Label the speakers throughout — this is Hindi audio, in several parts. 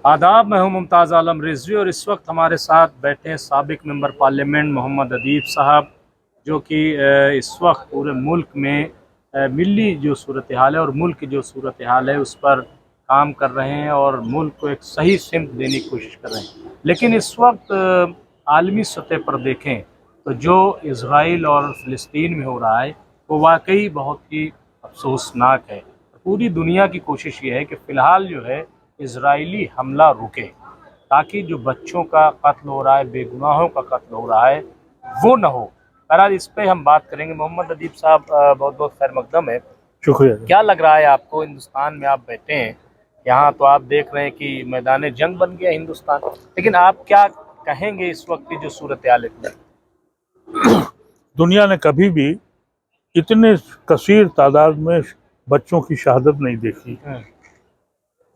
Speaker 1: आदाब, मैं हूं मुमताज़ आलम रिजवी और इस वक्त हमारे साथ बैठे हैं साबिक मेंबर पार्लियामेंट मोहम्मद अदीब साहब, जो कि इस वक्त पूरे मुल्क में मिली जो सूरत हाल है और मुल्क की जो सूरत हाल है उस पर काम कर रहे हैं और मुल्क को एक सही सिमत देने की कोशिश कर रहे हैं। लेकिन इस वक्त आलमी सतह पर देखें तो जो इसराइल और फ़लस्तीन में हो रहा है वो वाकई बहुत ही अफसोसनाक है। पूरी दुनिया की कोशिश ये है कि फ़िलहाल जो है इजरायली हमला रुके, ताकि जो बच्चों का कत्ल हो रहा है, बेगुनाहों का कत्ल हो रहा है, वो न हो। बहरहाल इस पे हम बात करेंगे। मोहम्मद अदीब साहब, बहुत बहुत खैर मकदम है।
Speaker 2: शुक्रिया।
Speaker 1: क्या लग रहा है आपको, हिंदुस्तान में आप बैठे हैं, यहाँ तो आप देख रहे हैं कि मैदान जंग बन गया हिंदुस्तान, लेकिन आप क्या कहेंगे इस वक्त की जो सूरत हाल है?
Speaker 2: दुनिया ने कभी भी इतने कसीर तादाद में बच्चों की शहादत नहीं देखी।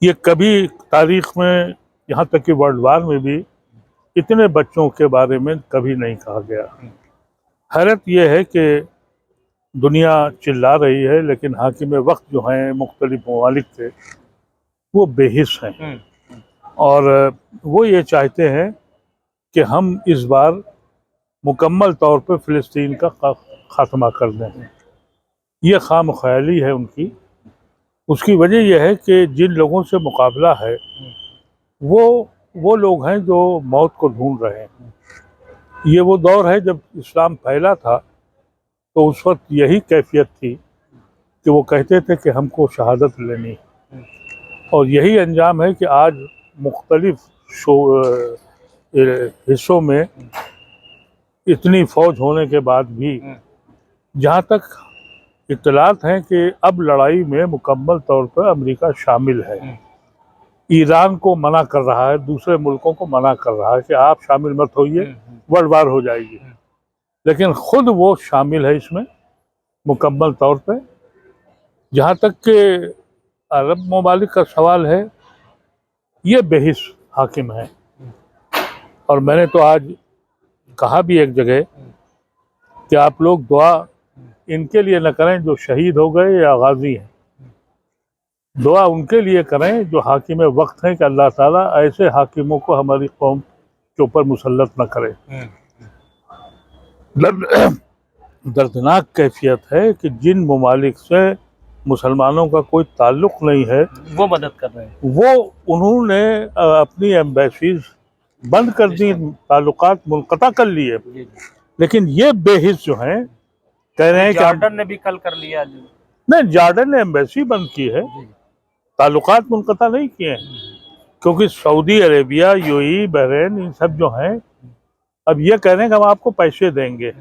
Speaker 2: ये कभी तारीख में, यहाँ तक कि वर्ल्ड वार में भी इतने बच्चों के बारे में कभी नहीं कहा गया। हैरत यह है कि दुनिया चिल्ला रही है, लेकिन हाकिम वक्त जो हैं मुख्तलिफ ममालिक के, वो बेहिस हैं और वो ये चाहते हैं कि हम इस बार मुकम्मल तौर पर फ़िलिस्तीन का खात्मा कर दें। ये खाम ख्याली है उनकी। उसकी वजह यह है कि जिन लोगों से मुकाबला है वो लोग हैं जो मौत को ढूंढ रहे हैं। ये वो दौर है जब इस्लाम फैला था, तो उस वक्त यही कैफियत थी कि वो कहते थे कि हमको शहादत लेनी है, और यही अंजाम है कि आज मुख्तलिफ हिस्सों में इतनी फौज होने के बाद भी, जहाँ तक इत्तलात हैं कि अब लड़ाई में मुकम्मल तौर पर अमेरिका शामिल है। ईरान को मना कर रहा है, दूसरे मुल्कों को मना कर रहा है कि आप शामिल मत होइए, वर्ल्ड वार हो जाएगी, लेकिन खुद वो शामिल है इसमें मुकम्मल तौर पे। जहाँ तक कि अरब ममालिक का सवाल है, ये बेहिस हाकिम है। और मैंने तो आज कहा भी एक जगह कि आप लोग दुआ इनके लिए न करें जो शहीद हो गए या गाजी हैं, दुआ उनके लिए करें जो हाकिम वक्त हैं कि अल्लाह ताला ऐसे हाकिमों को हमारी कौम के ऊपर मुसल्लत न करे। दर्दनाक कैफियत है कि जिन ममालिक से मुसलमानों का कोई ताल्लुक नहीं है
Speaker 1: वो मदद कर रहे हैं,
Speaker 2: वो उन्होंने अपनी एम्बेसीज बंद कर दी, ताल्लुकात मुनक़ता कर लिए। लेकिन ये बेहिस जो हैं कह रहे हैं कि
Speaker 1: जॉर्डन ने भी कल कर लिया।
Speaker 2: नहीं, जॉर्डन ने एम्बेसी बंद की है, ताल्लुकात मुनक़ता नहीं किए हैं, क्योंकि सऊदी अरेबिया, यूएई, बहरीन, इन सब जो हैं अब ये कह रहे हैं कि हम आपको पैसे देंगे।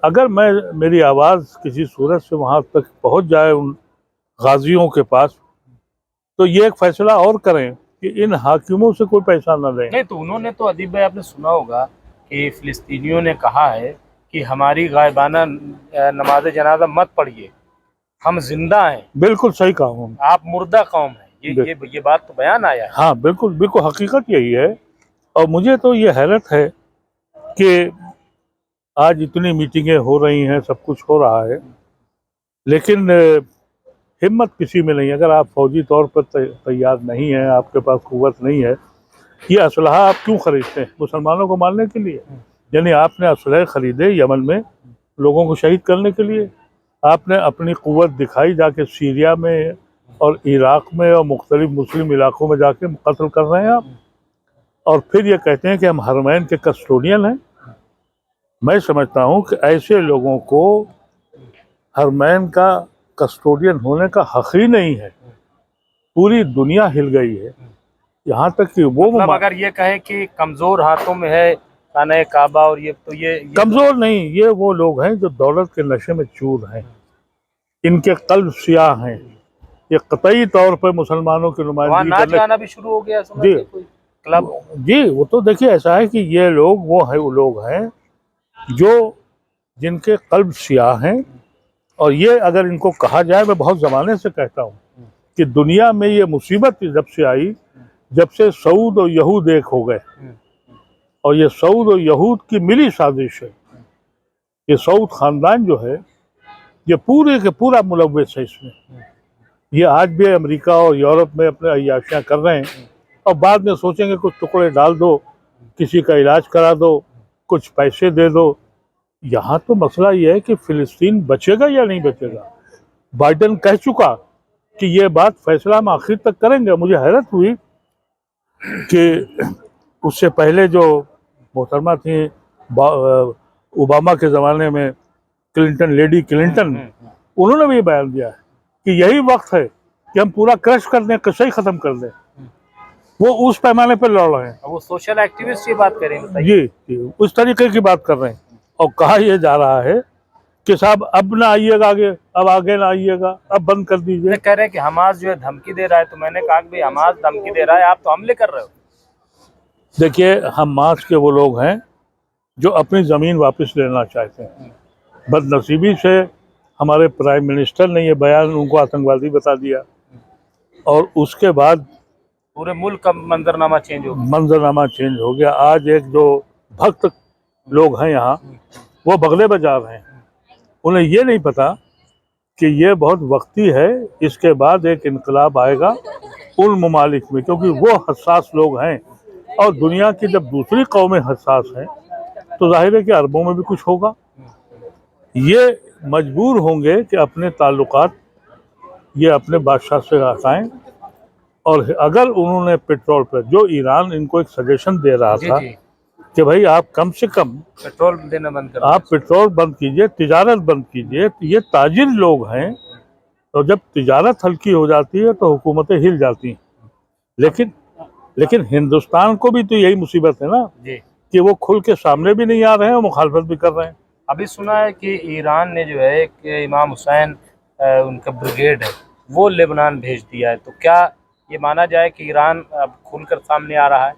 Speaker 2: अगर मेरी आवाज़ किसी सूरत से वहाँ तक पहुँच जाए उन गाजियों के पास, तो ये एक फैसला और करें कि इन हाकिमों से कोई पैसा न लें।
Speaker 1: नहीं तो उन्होंने तो, अदीब भाई आपने सुना होगा कि फ़िलिस्तीनियों ने कहा है कि हमारी गायबाना नमाज जनाजा मत पढ़िए, हम जिंदा हैं।
Speaker 2: बिल्कुल सही कहा हूँ,
Speaker 1: आप मुर्दा कौम है, ये बात तो बयान आया है।
Speaker 2: हाँ बिल्कुल बिल्कुल, हकीकत यही है। और मुझे तो ये हैरत है कि आज इतनी मीटिंगें हो रही हैं, सब कुछ हो रहा है, लेकिन हिम्मत किसी में नहीं। अगर आप फौजी तौर पर तैयार नहीं हैं, आपके पास कुव्वत नहीं है, ये असलहा आप क्यों खरीदते हैं? मुसलमानों को मारने के लिए? यानी आपने असलहे खरीदे यमन में लोगों को शहीद करने के लिए? आपने अपनी कुव्वत दिखाई जाके सीरिया में और इराक में और मुख्तलिफ मुस्लिम इलाकों में जाके कत्ल कर रहे हैं आप, और फिर ये कहते हैं कि हम हरमैन के कस्टोडियन हैं। मैं समझता हूँ कि ऐसे लोगों को हरमैन का कस्टोडियन होने का हक ही नहीं है। पूरी दुनिया हिल गई है, यहाँ तक कि वो
Speaker 1: मतलब अगर ये कहे कि कमजोर हाथों में है खाना काबा, और ये तो ये
Speaker 2: कमजोर नहीं, ये वो लोग हैं जो दौलत के नशे में चूर हैं, इनके कल्ब सियाह हैं। ये कतई तौर पर मुसलमानों की नुमाइंदगी
Speaker 1: नाच गाना भी शुरू हो गया
Speaker 2: जी,
Speaker 1: कोई क्लब।
Speaker 2: जी वो तो देखिए, ऐसा है कि ये लोग वो लोग हैं जो जिनके कल्ब सियाह हैं। और ये अगर इनको कहा जाए, मैं बहुत ज़माने से कहता हूँ कि दुनिया में ये मुसीबत जब से आई, जब से सऊद और यहूद एक हो गए, और ये सऊद और यहूद की मिली साजिश है। ये सऊद ख़ानदान जो है ये पूरे के पूरा मुलव्वस है इसमें। ये आज भी अमेरिका और यूरोप में अपने अय्याशियाँ कर रहे हैं, और बाद में सोचेंगे कुछ टुकड़े डाल दो, किसी का इलाज करा दो, कुछ पैसे दे दो। यहाँ तो मसला ये है कि फिलिस्तीन बचेगा या नहीं बचेगा। बाइडेन कह चुका कि ये बात फैसला हम आखिर तक करेंगे। मुझे हैरत हुई कि उससे पहले जो मोहतरमा थी ओबामा के ज़माने में, क्लिंटन, लेडी क्लिंटन, उन्होंने भी बयान दिया है कि यही वक्त है कि हम पूरा क्रश कर दें, कशाई ख़त्म कर दें। वो उस पैमाने पर लड़ रहे हैं।
Speaker 1: वो सोशल एक्टिविस्ट की बात करें
Speaker 2: जी, उस तरीके की बात कर रहे हैं। और कहा यह जा रहा है कि साहब अब ना आइएगा आगे, अब आगे ना आइएगा, अब बंद कर दीजिए।
Speaker 1: कह रहे हैं कि हमास जो है धमकी दे रहा है, तो मैंने कहा कि भाई हमास धमकी दे रहा है, आप तो हमले कर रहे हो।
Speaker 2: देखिए, हमास के वो लोग हैं जो अपनी ज़मीन वापस लेना चाहते हैं। बदनसीबी से हमारे प्राइम मिनिस्टर ने ये बयान उनको आतंकवादी बता दिया, और उसके बाद
Speaker 1: पूरे मुल्क का मंजरनामा चेंज हो गया। आज एक जो भक्त लोग हैं यहाँ, वो बगले बजा रहे हैं। उन्हें ये नहीं पता कि ये बहुत वक्ती है, इसके बाद एक इनकलाब आएगा उन ममालिक में, क्योंकि वो हसास लोग हैं। और दुनिया की जब दूसरी कौमें हसास हैं तो जाहिर है कि अरबों में भी कुछ होगा। ये मजबूर होंगे कि अपने ताल्लुकात ये अपने बादशाह से हटाएं। और अगर उन्होंने पेट्रोल पर, जो ईरान इनको एक सजेशन दे रहा था कि भाई आप कम से कम पेट्रोल देना बंद करो,
Speaker 2: आप पेट्रोल बंद कीजिए, तिजारत बंद कीजिए, तो ये ताजिर लोग हैं, तो जब तिजारत हल्की हो जाती है तो हुकूमतें हिल जाती हैं। लेकिन हिंदुस्तान को भी तो यही मुसीबत है ना कि वो खुल के सामने भी नहीं आ रहे हैं और मुखालफत भी कर रहे हैं।
Speaker 1: अभी सुना है कि ईरान ने जो है एक इमाम हुसैन उनका ब्रिगेड है वो लेबनान भेज दिया है, तो क्या ये माना जाए कि ईरान अब खुलकर सामने आ रहा है?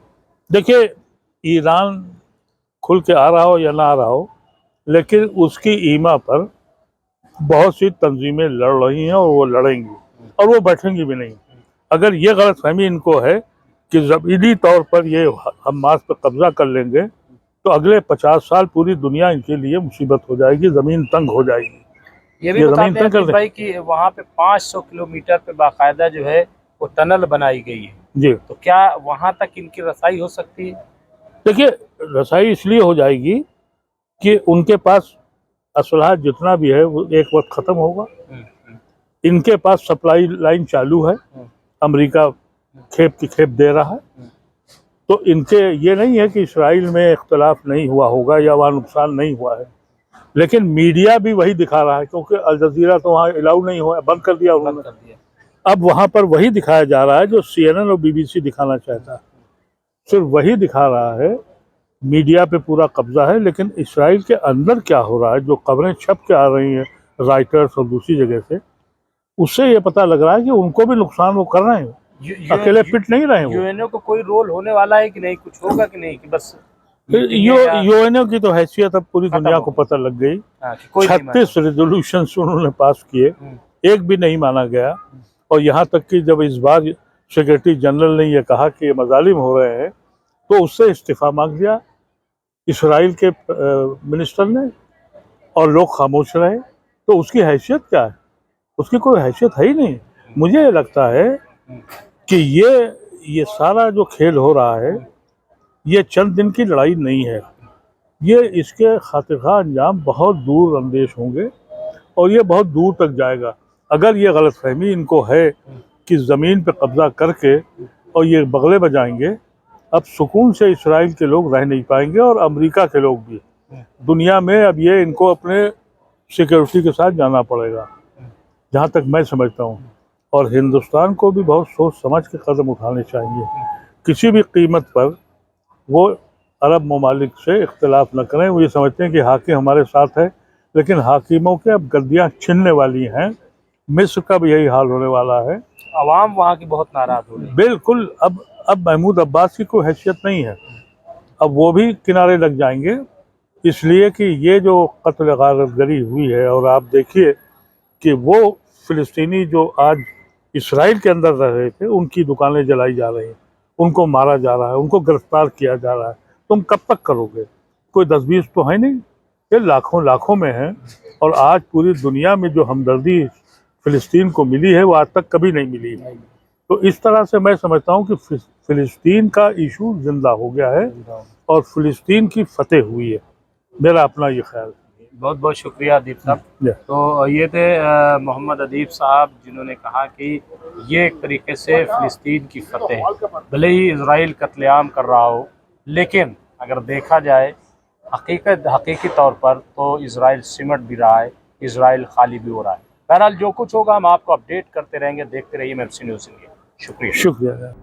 Speaker 2: देखिए, ईरान खुल के आ रहा हो या ना आ रहा हो, लेकिन उसकी ईमा पर बहुत सी तंजीमें लड़ रही हैं और वो लड़ेंगी और वो बैठेंगी भी नहीं। अगर ये गलतफहमी इनको है कि ज़मीनी तौर पर ये हमास पर कब्जा कर लेंगे तो अगले 50 साल पूरी दुनिया इनके लिए मुसीबत हो जाएगी, ज़मीन तंग हो जाएगी।
Speaker 1: ये भी बताते हैं भाई कि वहाँ पे 500 किलोमीटर पे बाकायदा जो है वो टनल बनाई गई है
Speaker 2: जी,
Speaker 1: तो क्या वहाँ तक इनकी रसाई हो सकती है?
Speaker 2: देखिए, रसाई इसलिए हो जाएगी कि उनके पास असलहा जितना भी है वो एक वक्त ख़त्म होगा। इनके पास सप्लाई लाइन चालू है, अमेरिका खेप की खेप दे रहा है, तो इनके ये नहीं है कि इसराइल में इख्तलाफ नहीं हुआ होगा या वहाँ नुकसान नहीं हुआ है। लेकिन मीडिया भी वही दिखा रहा है, क्योंकि अल जजीरा तो वहाँ अलाउ नहीं हुआ, बंद कर दिया उन्होंने। अब वहाँ पर वही दिखाया जा रहा है जो CNN और BBC दिखाना चाहता है, सिर्फ वही दिखा रहा है। मीडिया पे पूरा कब्जा है, लेकिन इसराइल के अंदर क्या हो रहा है, जो खबरें छप के आ रही हैं राइटर्स और दूसरी जगह से, उससे ये पता लग रहा है कि उनको भी नुकसान वो कर रहे हैं, अकेले पिट नहीं रहे हैं।
Speaker 1: यूएनओ को कोई रोल होने वाला है कि नहीं, कुछ होगा कि नहीं, कि बस
Speaker 2: यूएनओ की तो हैसियत अब पूरी दुनिया को पता लग गई। 36 रेजोल्यूशन उन्होंने पास किए, एक भी नहीं माना गया। और यहाँ तक कि जब इस बार सेक्रेटरी जनरल ने यह कहा कि ये मजालिम हो रहे हैं तो उससे इस्तीफा मांग दिया इसराइल के मिनिस्टर ने, और लोग खामोश रहे। तो उसकी हैसियत क्या है? उसकी कोई हैसियत है ही नहीं। मुझे लगता है कि ये सारा जो खेल हो रहा है ये चंद दिन की लड़ाई नहीं है, ये इसके खातिरखा अंजाम बहुत दूर अंदेश होंगे और ये बहुत दूर तक जाएगा। अगर ये गलतफहमी इनको है कि ज़मीन पे कब्जा करके और ये बगले बजाएंगे, अब सुकून से इसराइल के लोग रह नहीं पाएंगे और अमेरिका के लोग भी दुनिया में। अब ये इनको अपने सिक्योरिटी के साथ जाना पड़ेगा, जहाँ तक मैं समझता हूँ। और हिंदुस्तान को भी बहुत सोच समझ के कदम उठाने चाहिए। किसी भी कीमत पर वो अरब ममालिक से इख्तलाफ न करें। वो ये समझते हैं कि हाकिम हमारे साथ है, लेकिन हाकिमों के अब गद्दियाँ छिनने वाली हैं। मिस्र का भी यही हाल होने वाला है।
Speaker 1: अवाम वहाँ की बहुत नाराज हो रही है।
Speaker 2: बिल्कुल, अब महमूद अब्बास की कोई हैसियत नहीं है, अब वो भी किनारे लग जाएंगे। इसलिए कि ये जो कत्ल गारतगरी हुई है, और आप देखिए कि वो फ़िलिस्तीनी जो आज इसराइल के अंदर रह रहे थे, उनकी दुकानें जलाई जा रही हैं, उनको मारा जा रहा है, उनको गिरफ्तार किया जा रहा है। तुम कब तक करोगे? कोई 10-20 तो है नहीं, ये लाखों में हैं। और आज पूरी दुनिया में जो हमदर्दी फ़िलिस्तीन को मिली है वो आज तक कभी नहीं मिली है। तो इस तरह से मैं समझता हूँ कि फिलिस्तीन का इशू जिंदा हो गया है और फिलिस्तीन की फतेह हुई है। मेरा अपना ये ख्याल है।
Speaker 1: बहुत बहुत शुक्रिया अदीब साहब।
Speaker 2: या।
Speaker 1: तो ये थे मोहम्मद अदीब साहब, जिन्होंने कहा कि ये एक तरीके से फ़लस्तीन की फतेह है। भले ही इसराइल कत्लेआम कर रहा हो, लेकिन अगर देखा जाए हकीकी तौर पर तो इसराइल सिमट भी रहा है, इसराइल खाली भी हो रहा है। बहरहाल जो कुछ होगा हम आपको अपडेट करते रहेंगे। देखते रहिए MFC न्यूज़ इंडिया। शुक्रिया।
Speaker 2: शुक्रिया।